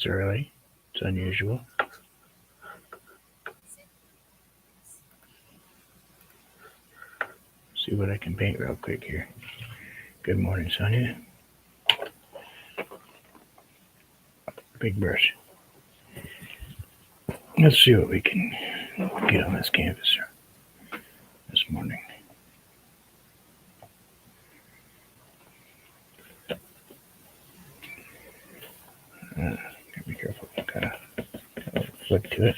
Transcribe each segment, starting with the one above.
It's early. It's unusual. See what I can paint real quick here. Good morning, Sonia. Big brush. Let's see what we can get on this canvas this morning. Gotta be careful. Gotta flick to it.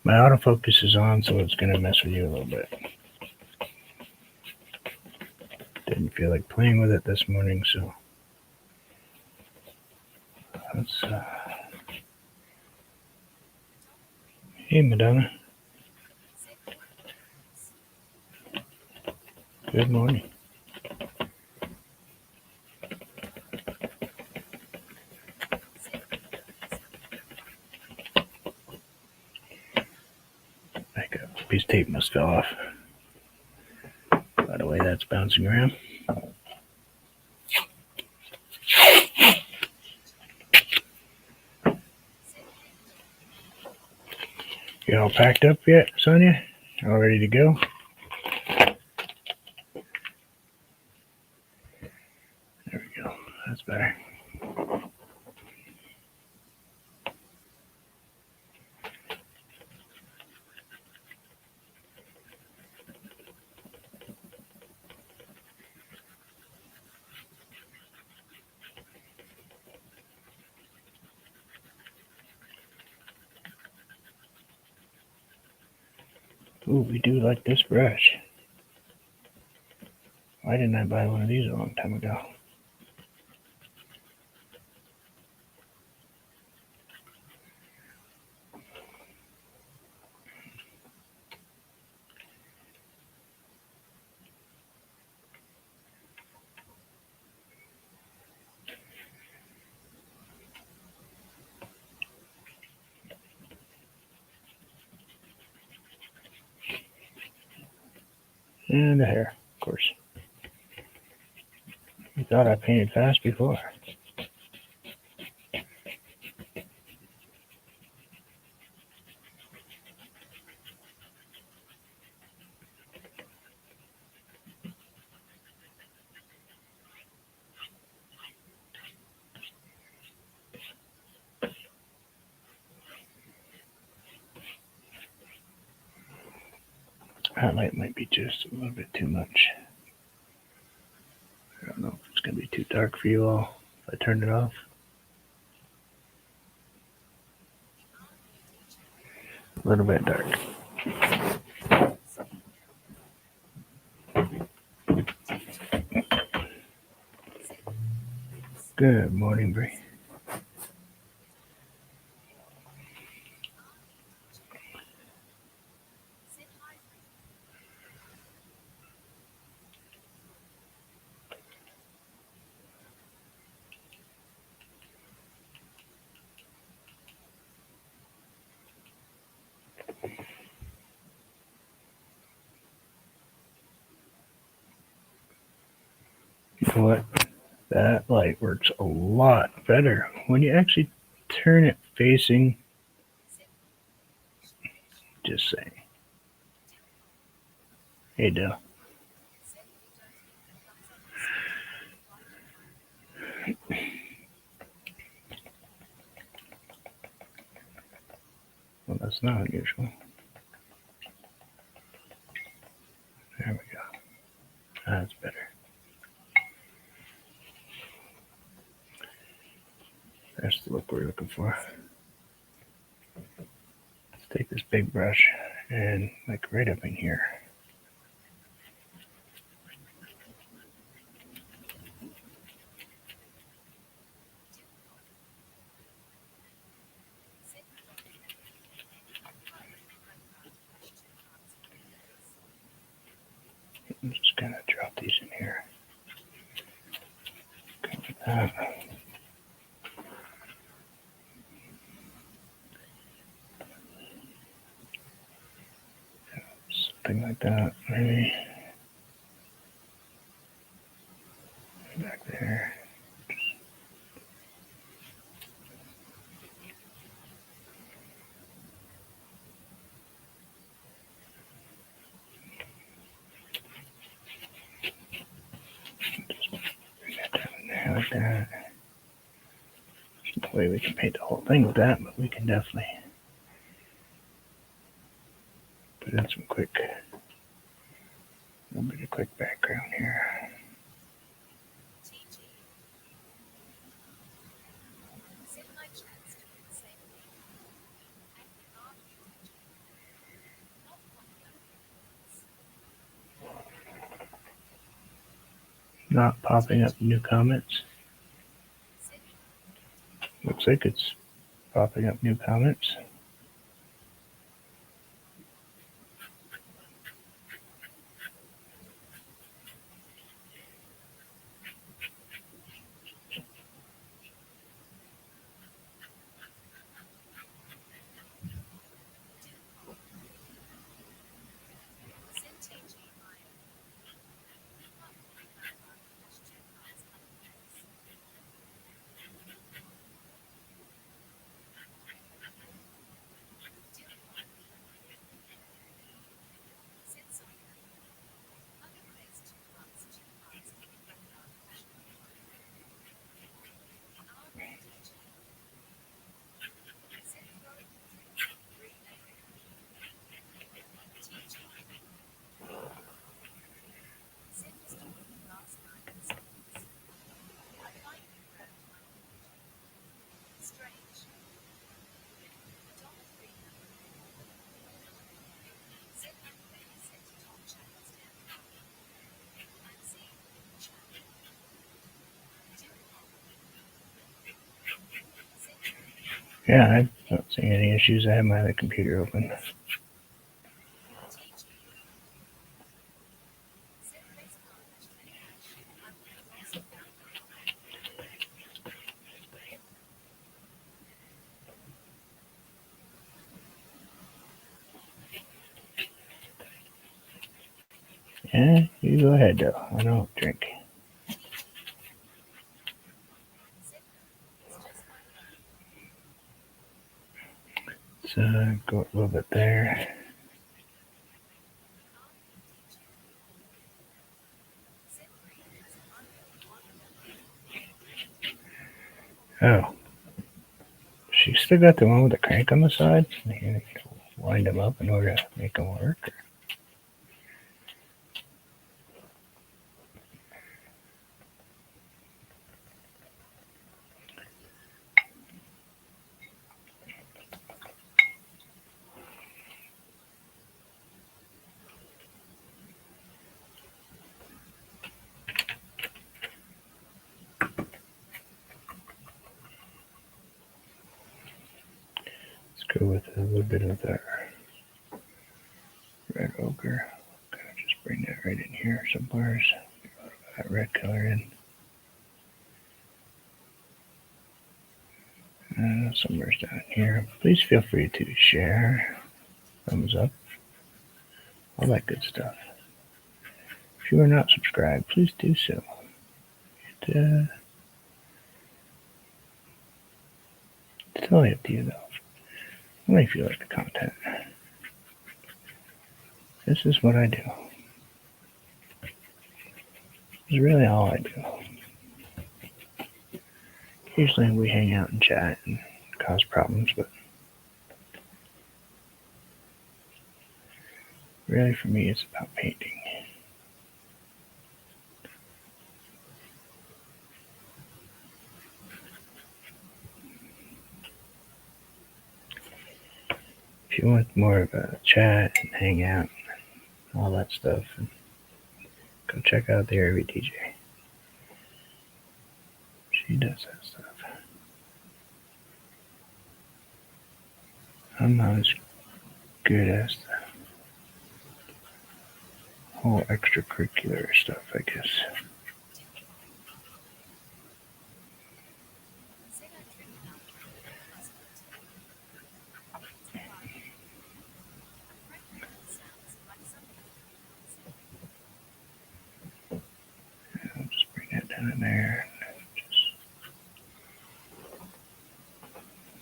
My autofocus is on, so it's gonna mess with you a little bit. Didn't feel like playing with it this morning, so let's. Hey, Madonna. Good morning. Like a piece of tape must fell off. By the way, that's bouncing around. You all packed up yet, Sonia? All ready to go? There we go. That's better. Ooh, we do like this brush. Why didn't I buy one of these a long time ago? And the hair, of course. You thought I painted fast before. That light might be just a little bit too much. I don't know if it's going to be too dark for you all if I turn it off. A little bit dark. Good morning, Bree. You know what? That light works a lot better when you actually turn it facing. Just saying. Hey, Dale. Well, that's not unusual. There we go. That's better. That's the look we're looking for. Let's take this big brush and like right up in here. I'm just gonna drop these in here. Okay, like that. Something like that, maybe. Back there. that. There's no way we can paint the whole thing with that, but we can definitely put in some quick, a little bit of quick background here. Not popping up new comments. Looks like it's popping up new comments. Yeah, I don't see any issues. I have my other computer open. Yeah, you go ahead though. I don't drink. So go a little bit there. Oh, she still got the one with the crank on the side. You wind them up in order to make them work. Let's go with a little bit of that red ochre. Kind of just bring that right in here somewhere. That red color in. Somewhere's down here. Please feel free to share, thumbs up, all that good stuff. If you are not subscribed, please do so. It's totally up to you though. Only if you like the content. This is what I do. It's really all I do. Occasionally we hang out and chat and cause problems, but really for me it's about painting. If you want more of a chat and hang out and all that stuff, go check out the Airy DJ. She does that stuff. I'm not as good as the whole extracurricular stuff, I guess. I'll just bring that down in there.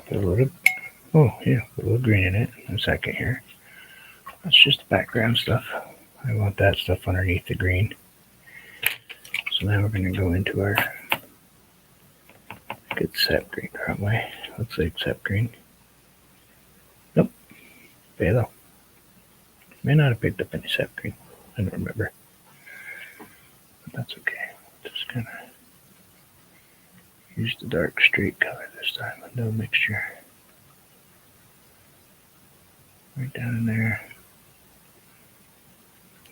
Put a little, put a little green in it in a second here. That's just the background stuff. I want that stuff underneath the green. So now we're going to go into our it's sap green, probably. Looks like sap green. Nope. Phthalo. May not have picked up any sap green. I don't remember. But that's okay. Just kind of use the dark straight color this time with no mixture. Right down in there.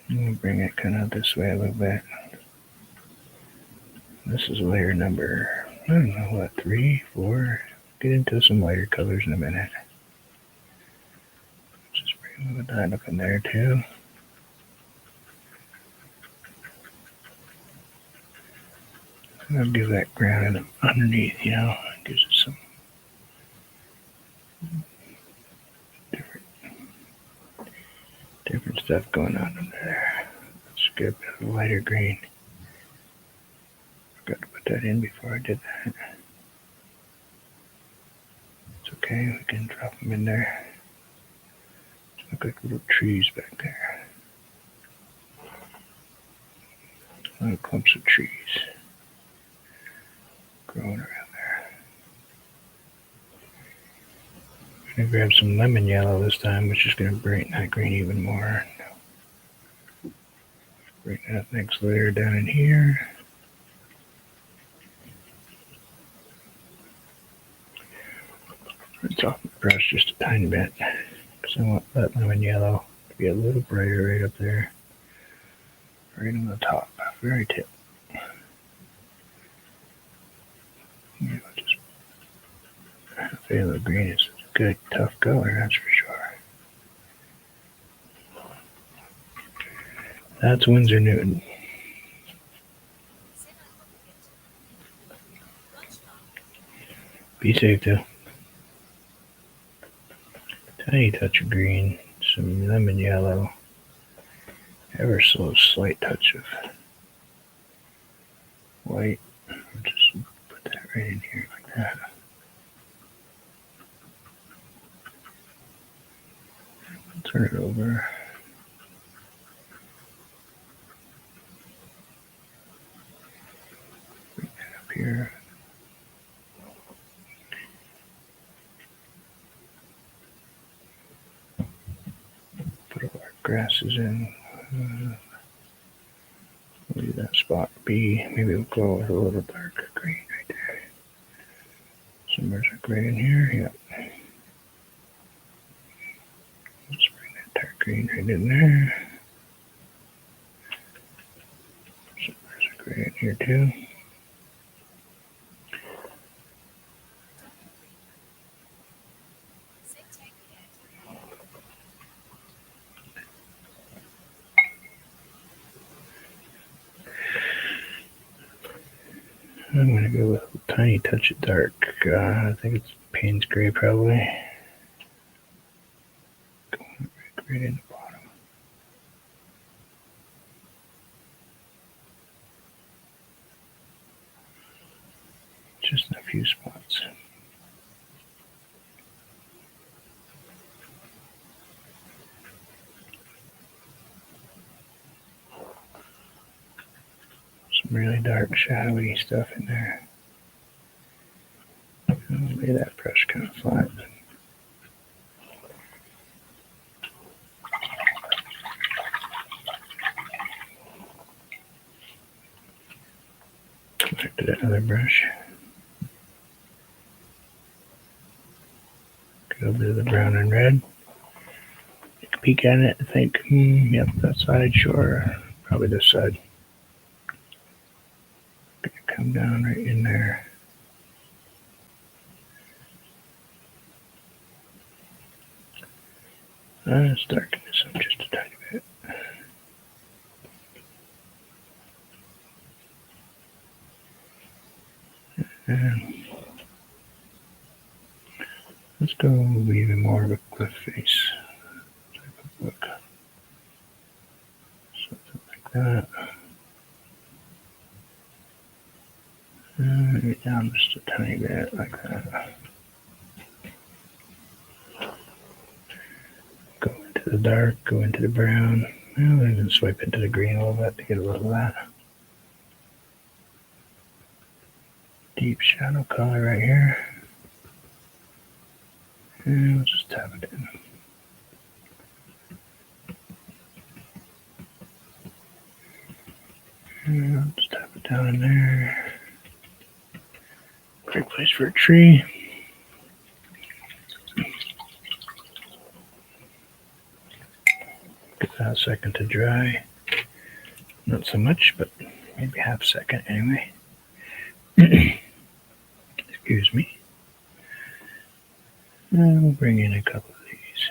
I'm going to bring it kind of this way a little bit. This is layer number, I don't know what, 3, 4. Get into some lighter colors in a minute. Just bring a little that up in there too. And I'll give that ground underneath, you know, it gives it some different stuff going on under there. Let's get a bit of a lighter green. Forgot to put that in before I did that. It's okay, we can drop them in there. Look like little trees back there. Little clumps of trees growing around there. I'm going to grab some lemon yellow this time, which is going to brighten that green even more. Bring that next layer down in here. Rinse off the brush just a tiny bit, because I want that lemon yellow to be a little brighter right up there. Right on the top, very tip. Yeah, just phthalo green is a good, tough color, that's for sure. That's Winsor Newton. Be safe too. Tiny touch of green, some lemon yellow, ever so slight touch of white. Just put that right in here like that. Turn it over. Bring that up here. Put all our grasses in. Leave that spot be. Maybe we'll go with a little darker green right there. Some mersic right in here. Yep. Let's bring that dark green right in there. Some mersic right in here too. I'm going to go with a tiny touch of dark. I think it's Payne's Gray probably. Going right in the bottom. Just in a few spots. Some really dark, shadowy stuff in there. I'll lay that brush kind of flat. Back to that other brush. Get a bit of the brown and red. Take a peek at it and think, yep, that side, sure. Probably this side. Gonna come down right in there. Let's darken this up just a tiny bit. And let's go with even more of a cliff face type of look. Something like that. Maybe down just a tiny bit like that. Go into the dark, go into the brown. Well, then swipe into the green a little bit to get a little of that deep shadow color right here. And we'll just tap it in. And I'll just tap it down in there. Great place for a tree. Give that a second to dry. Not so much, but maybe half a second anyway. Excuse me. And we'll bring in a couple of these.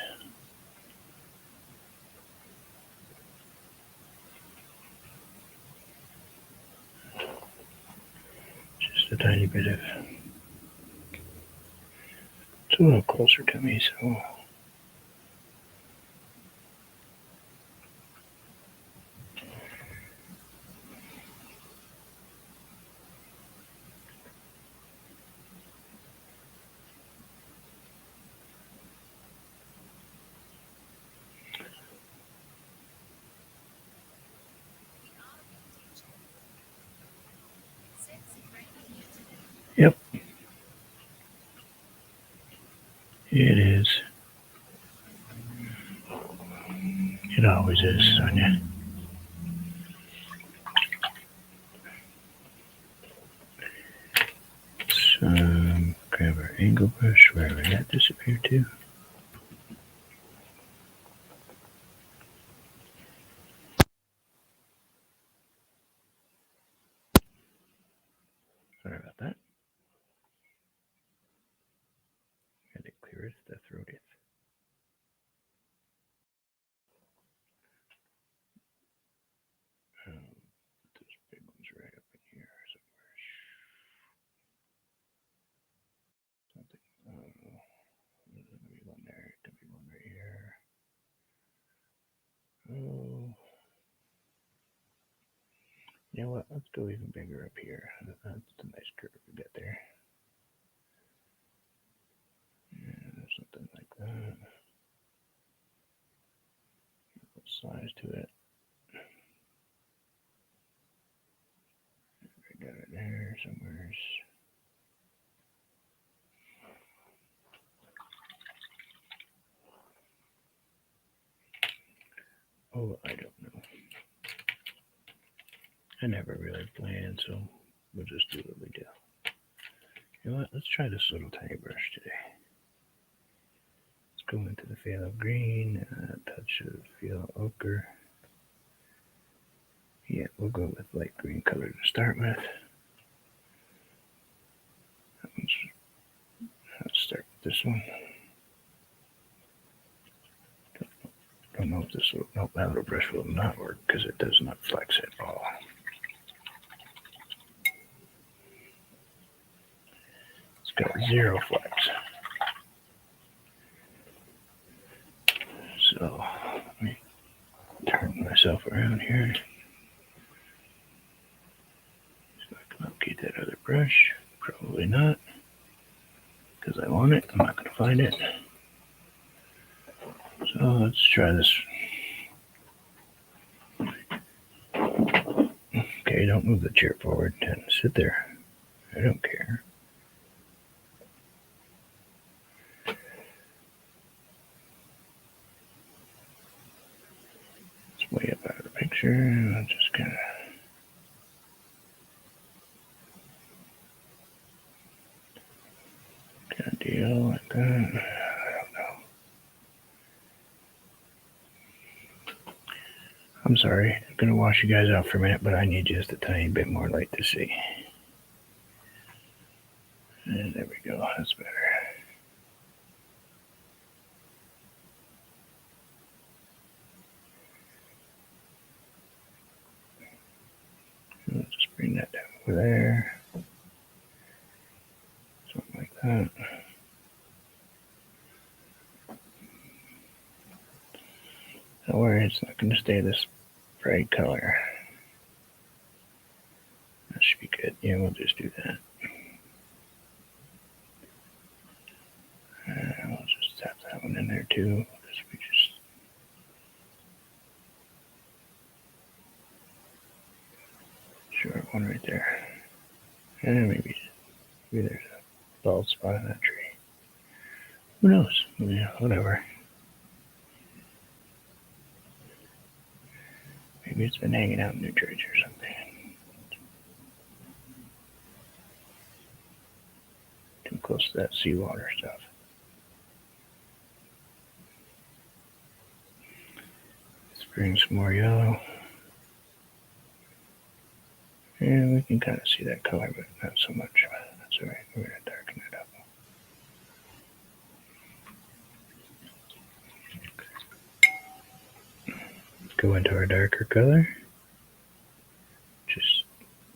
Just a tiny bit of. It's a little closer to me, so. Yep. It is. It always is, Sonia. Let's grab our angle brush, wherever that disappeared to. Sorry about that. And it cleareth the throateth. Those big ones right up in here somewhere. Something. I don't know. There's going to be one there. It could be one right here. Oh. You know what? Let's go even bigger up here. That's a nice curve we got there. Yeah, something like that. Put size to it. I got it there somewhere. Oh, I don't know. I never really planned, so we'll just do what we do. You know what? Let's try this little tiny brush today. Let's go into the phthalo green, a touch of phthalo ochre. Yeah, we'll go with light green color to start with. Let's start with this one. Don't know if this will, nope, that little brush will not work because it does not flex at all. It's got zero flex. So let me turn myself around here. So I can locate that other brush. Probably not, because I want it. I'm not going to find it. So let's try this. Okay, don't move the chair forward and sit there. I don't care. It's way up out of the picture. I'm just gonna. Kind of deal like that. I don't know. I'm sorry. I'm gonna wash you guys out for a minute, but I need just a tiny bit more light to see. And there we go. That's better. I'll just bring that down over there. Something like that. Don't worry, it's not going to stay this bright color. That should be good. Yeah, we'll just do that. We'll just tap that one in there too. Sure, one right there. And maybe Maybe there's a bald spot on that tree. Who knows? Yeah, whatever. Maybe it's been hanging out in New Jersey or something. Too close to that seawater stuff. Let's bring some more yellow. And we can kind of see that color, but not so much. That's all right. We're going to darken it up. Go into our darker color. Just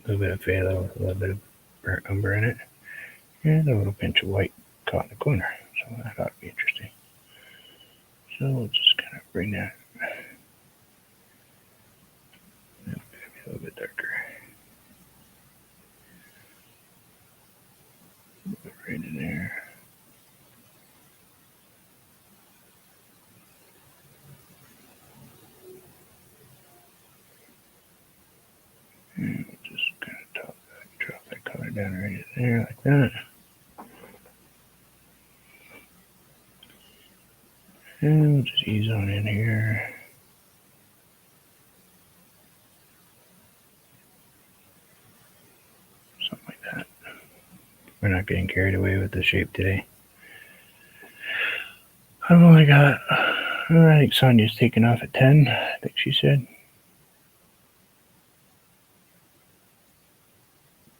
a little bit of phthalo, a little bit of burnt umber in it, and a little pinch of white caught in the corner. So I thought it'd be interesting. So we'll just kind of bring that a little bit darker. Right in there. And we'll just kind of drop that color down right in there like that. And we'll just ease on in here. Something like that. We're not getting carried away with the shape today. I've only got, I think Sonia's taking off at 10, I think she said.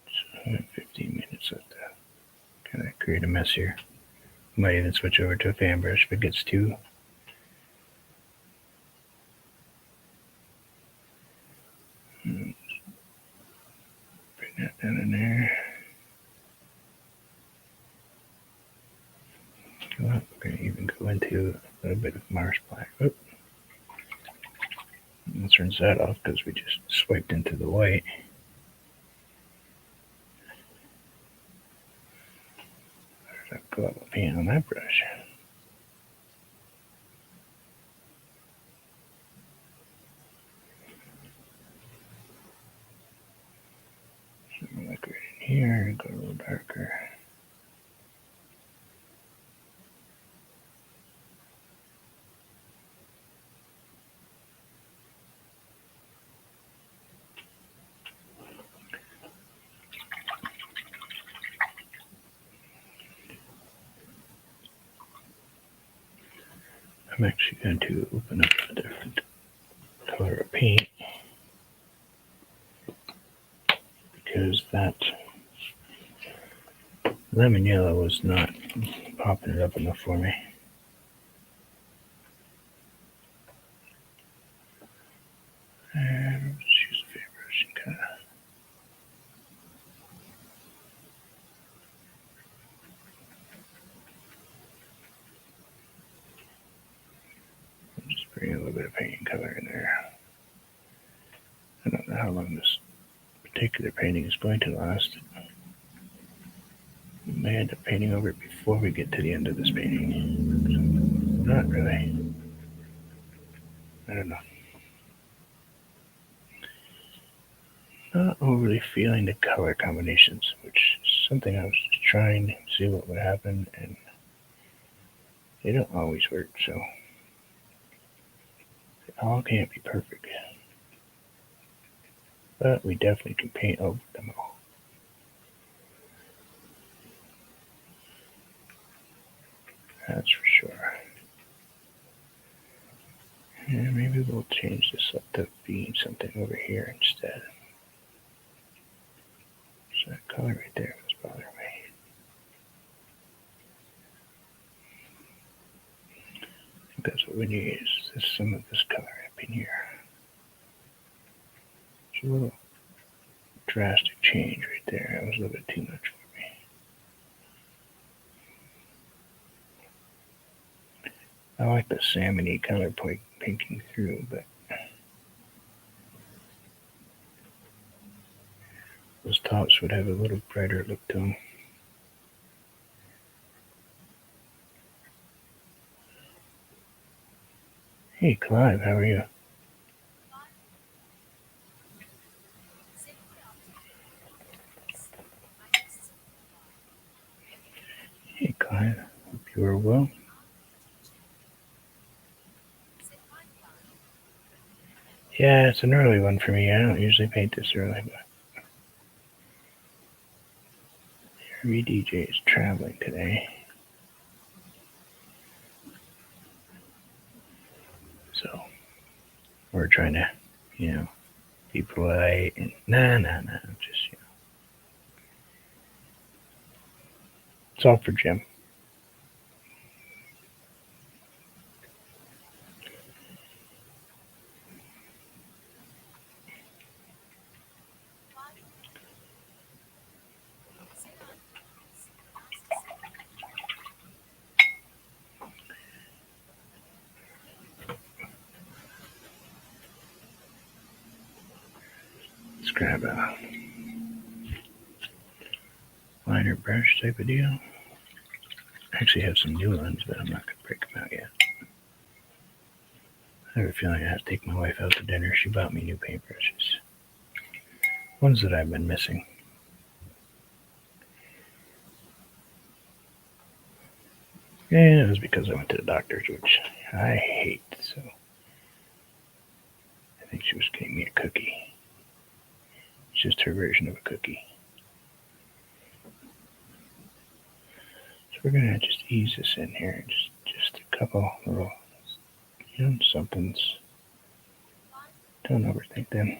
So 15 minutes left to kind of create a mess here. Might even switch over to a fan brush if it gets too. Bring that down in there. Well, we're going to even go into a little bit of Mars black. Oop. Let's rinse that off because we just swiped into the white. There's a glove of paint on that brush. Some liquid in here, go a little darker. I'm actually going to open up a different color of paint because that lemon yellow was not popping it up enough for me. And let's use a fan brush and kind of just bring a little bit of paint color in there. I don't know how long this particular painting is going to last. We may end up painting over it before we get to the end of this painting. Not really. I don't know. Not overly feeling the color combinations, which is something I was trying to see what would happen, and they don't always work, so they all can't be perfect. But we definitely can paint over them all. That's for sure. And maybe we'll change this up to being something over here instead. So that color right there was bothering me. I think that's what we need is some of this color up in here. It's a little drastic change right there. That was a little bit too much for me. I like the salmon-y color pinking through, but those tops would have a little brighter look to them. Hey, Clive, how are you? well. Yeah, it's an early one for me. I don't usually paint this early, but every DJ is traveling today. So we're trying to, be polite and just, it's all for Jim. Let's grab a liner brush type of deal. I actually have some new ones, but I'm not going to break them out yet. I have a feeling I have to take my wife out to dinner. She bought me new paintbrushes. Ones that I've been missing. And it was because I went to the doctor's, which I hate. So I think she was getting me a cookie. It's just her version of a cookie. So we're going to just ease this in here. Just a couple little, somethings. Don't overthink them.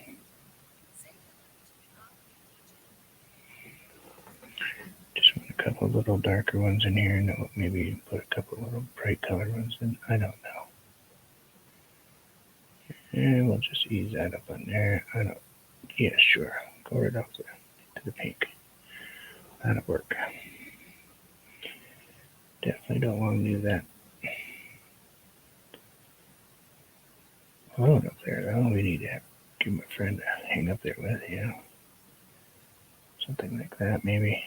Just want a couple little darker ones in here, and maybe put a couple little bright colored ones in. I don't know. And we'll just ease that up on there. Yeah, sure. Go right up there to the pink. That'll work. Definitely don't want to do that. Hold up there, though. We need to give my friend a hang up there with, something like that, maybe.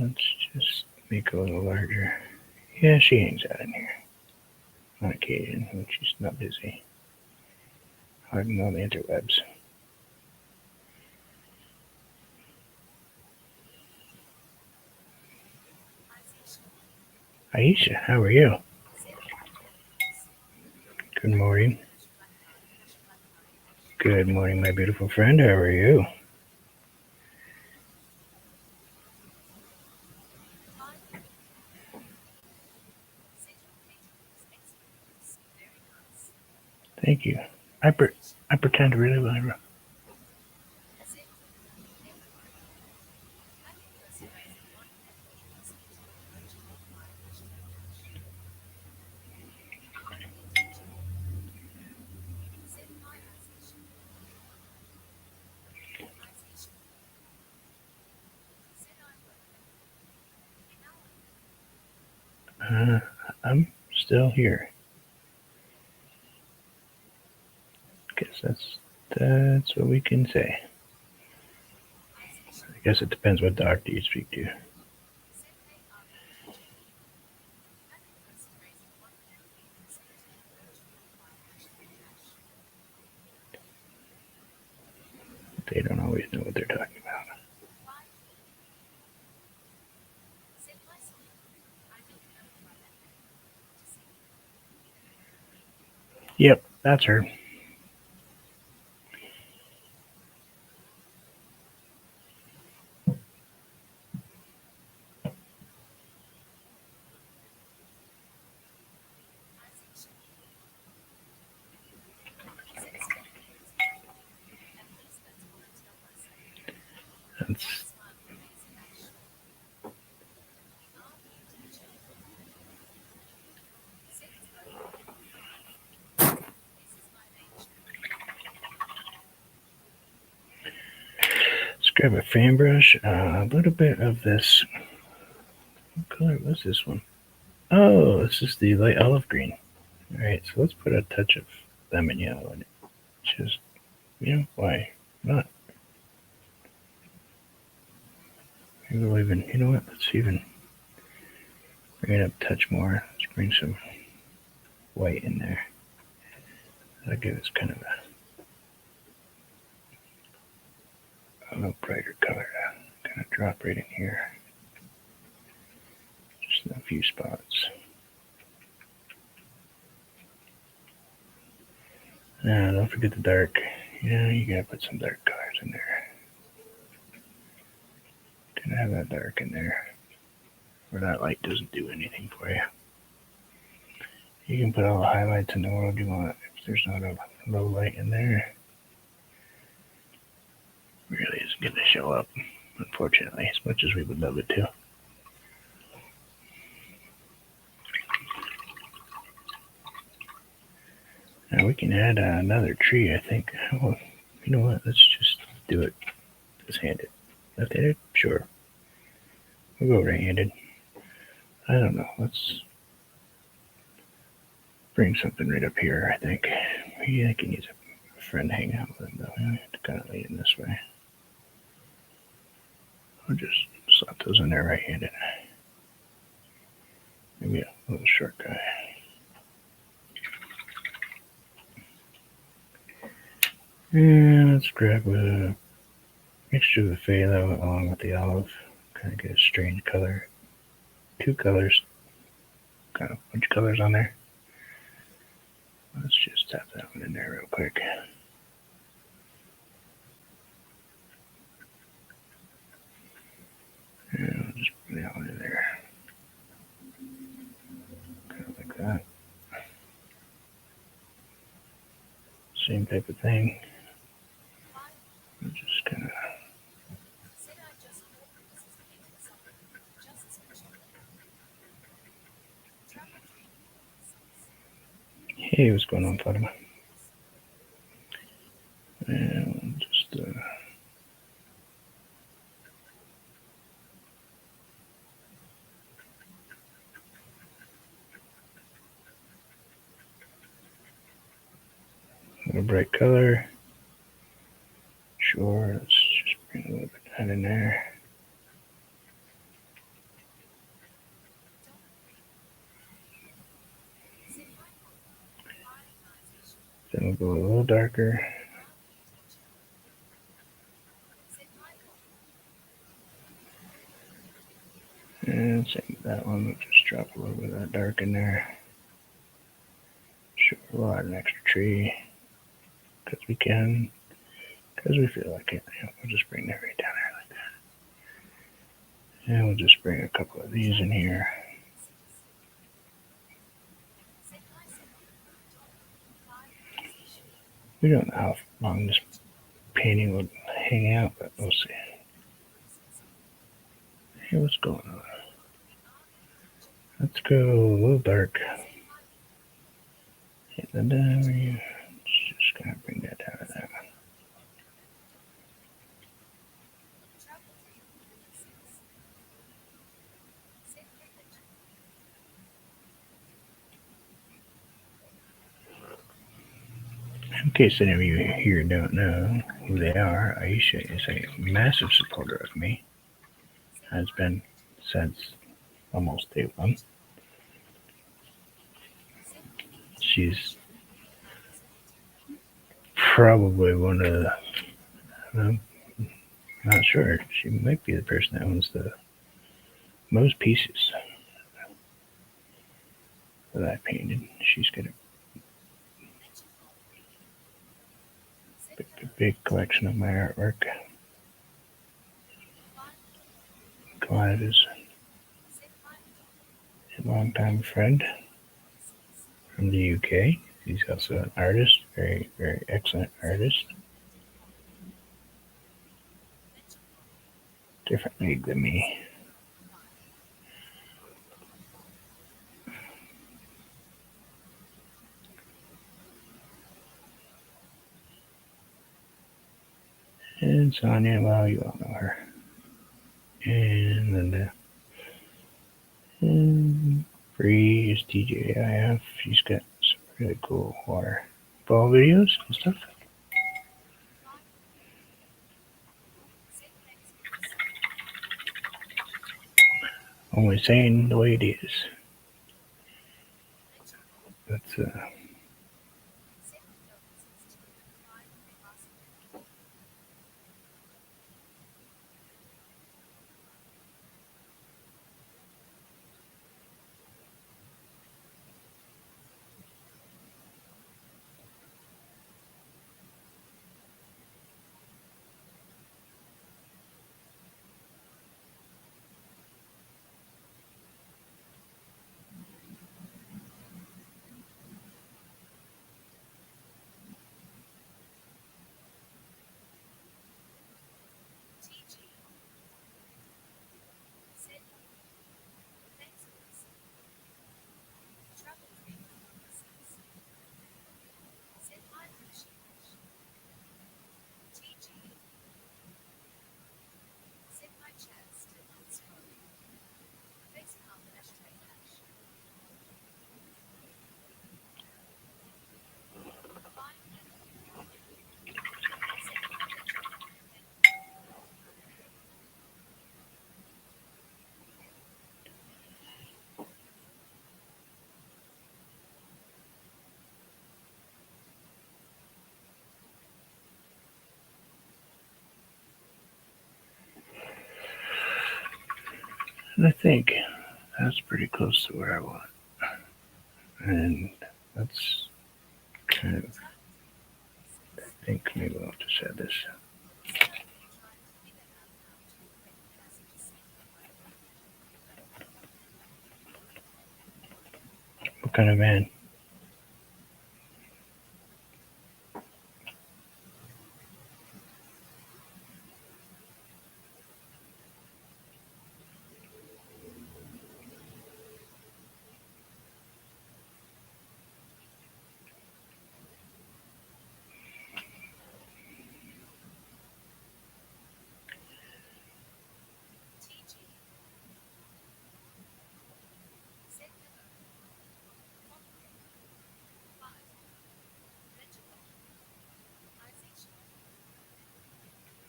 Let's just make it a little larger. Yeah, she hangs out in here on occasion when she's not busy hiding on the interwebs. Aisha, how are you? Good morning. Good morning, my beautiful friend. How are you? Thank you. I pretend really well. I'm still here. Guess that's what we can say. I guess it depends what doctor you speak to. They don't always know what they're talking about. Yep, that's her. That's Let's grab a fan brush, a little bit of this. What color was this one? Oh, this is the light olive green. All right, so let's put a touch of lemon yellow in it. Just, why not? Maybe we'll even, you know what, let's even bring it up a touch more. Let's bring some white in there. That'll give us kind of a little brighter color to kind of drop right in here. Just in a few spots. Now, don't forget the dark. You gotta put some dark colors in there. Gonna have that dark in there where that light doesn't do anything for you. You can put all the highlights in the world you want. If there's not a low light in there, it really isn't gonna show up, unfortunately, as much as we would love it to. Now we can add another tree, I think. Well, you know what? Let's just do it just-handed. Left-handed? Sure. We'll go right-handed. I don't know. Let's bring something right up here, I think. Maybe I can use a friend hang out with him, though. I have to kind of lean this way. I'll just slap those in there right-handed. Maybe a little short guy. And let's grab a mixture of the phthalo along with the olive. Kind of get a strange color. 2 colors. Got a bunch of colors on there. Let's just tap that one in there real quick. And I'll just put that one in there. Kind of like that. Same type of thing. I'll just kind of. Hey, what's going on, Fatima? And just a bright color. Sure, let's just bring a little bit of that in there. Then we'll go a little darker. And same with that one, we'll just drop a little bit of that dark in there. Sure, we'll add an extra tree because we can, because we feel like it. We'll just bring that right down there like that. And we'll just bring a couple of these in here. We don't know how long this painting will hang out, but we'll see. Hey, what's going on? Let's go a little dark. Hit the diary. Just kind of bring that down to that. In case any of you here don't know who they are, Aisha is a massive supporter of me. Has been since almost day one. She's probably one of the, I'm not sure, she might be the person that owns the most pieces that I painted. She's got a big collection of my artwork. Clive is a longtime friend from the UK. He's also an artist, very, very excellent artist. Different league than me. And Sonia, well, you all know her. And Linda. And Bree is DJIF. She's got some really cool waterfall videos and stuff. only saying the way it is. That's and I think that's pretty close to where I want. And that's kind of, I think maybe I'll just add this. What kind of van?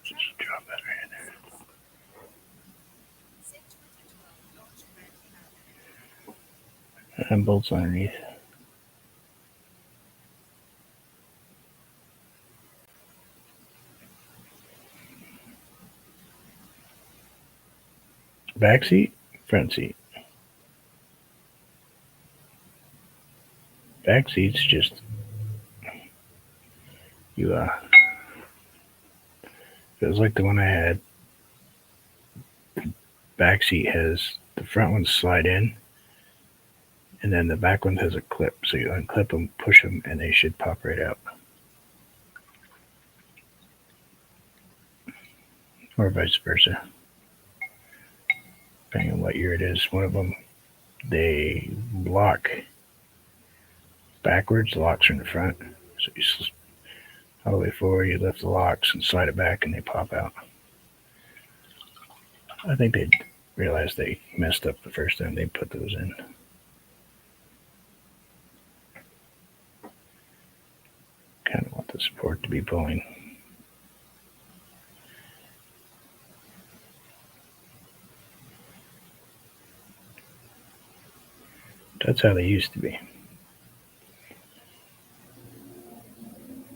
Just drop that right in there. And bolts underneath. Back seat, front seat. Back seat's just you feels like the one I had. Back seat has the front ones slide in, and then the back one has a clip. So you unclip them, push them, and they should pop right out. Or vice versa. Depending on what year it is. One of them, they lock backwards. The locks are in the front. So you all the way forward, you lift the locks and slide it back, and they pop out. I think they realized they messed up the first time they put those in. Kind of want the support to be pulling. That's how they used to be.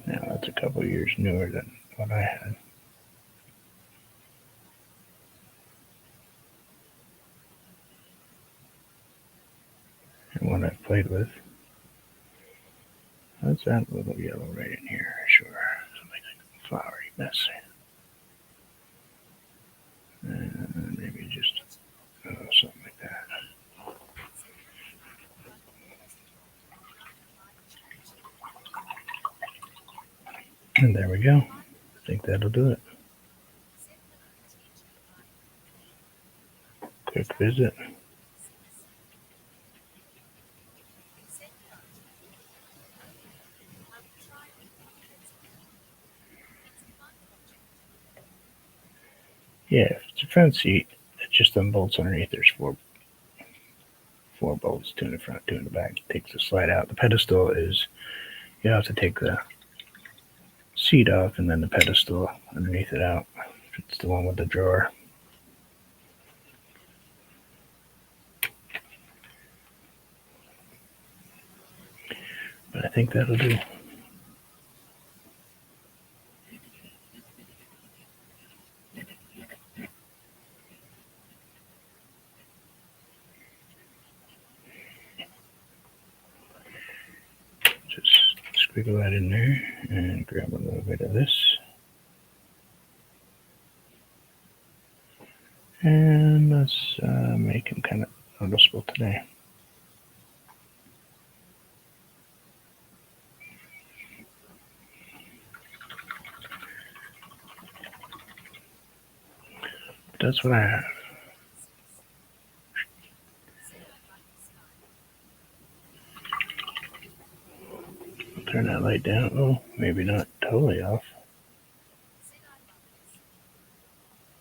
Now that's a couple years newer than what I had. And what I've played with. That's that little yellow right in here, sure. Something like a flowery mess. And maybe just something like that. And there we go. I think that'll do it. Quick visit. Yeah, if it's a front seat, it just unbolts underneath. There's four bolts, two in the front, two in the back. It takes the slide out. The pedestal is, you have to take the seat off and then the pedestal underneath it out. It's the one with the drawer. But I think that'll do. Just squiggle that in there and grab a little bit of this. And let's make him kind of noticeable today. That's what I have. Turn that light down. Oh, maybe not totally off.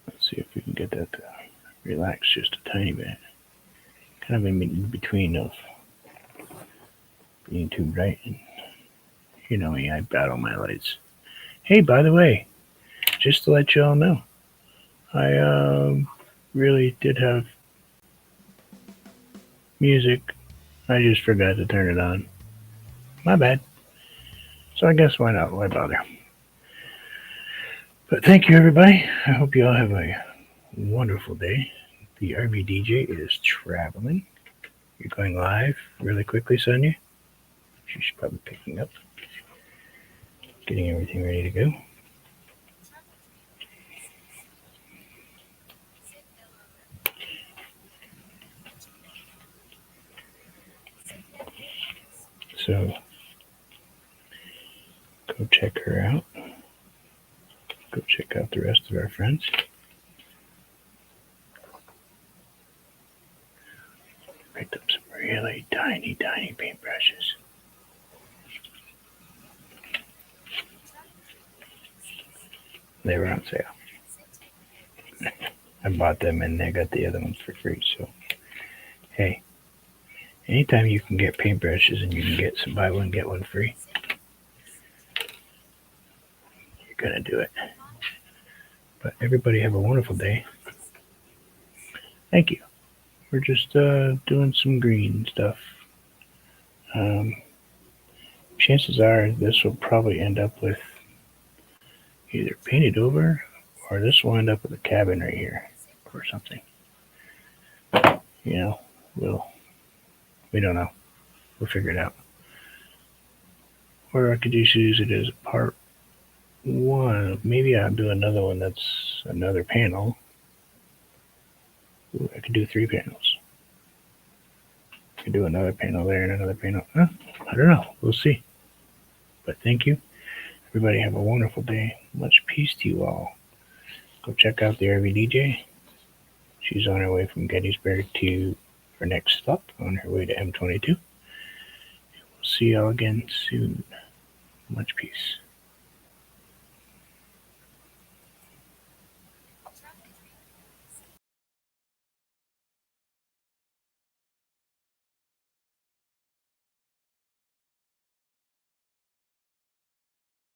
Let's see if we can get that to relax just a tiny bit. Kind of in between of being too bright. And you know me, I battle my lights. Hey, by the way, just to let you all know, I really did have music. I just forgot to turn it on. My bad. So I guess why not? Why bother? But thank you, everybody. I hope you all have a wonderful day. The RV DJ is traveling. You're going live really quickly, Sonia. She's probably picking up. Getting everything ready to go. So go check her out. Go check out the rest of our friends. Picked up some really tiny paintbrushes. They were on sale. I bought them and I got the other ones for free. So, hey, anytime you can get paintbrushes and you can get some buy one, get one free, you're going to do it. But everybody have a wonderful day. Thank you. We're just doing some green stuff. Chances are this will probably end up with either painted over or this will end up with a cabin right here or something. You know, we don't know. We'll figure it out. Or I could just use it as part one. Maybe I'll do another one that's another panel. Ooh, I could do 3 panels. I could do another panel there and another panel. I don't know. We'll see. But thank you. Everybody have a wonderful day. Much peace to you all. Go check out the RV DJ. She's on her way from Gettysburg to her next stop on her way to M22. We'll see y'all again soon. Much peace.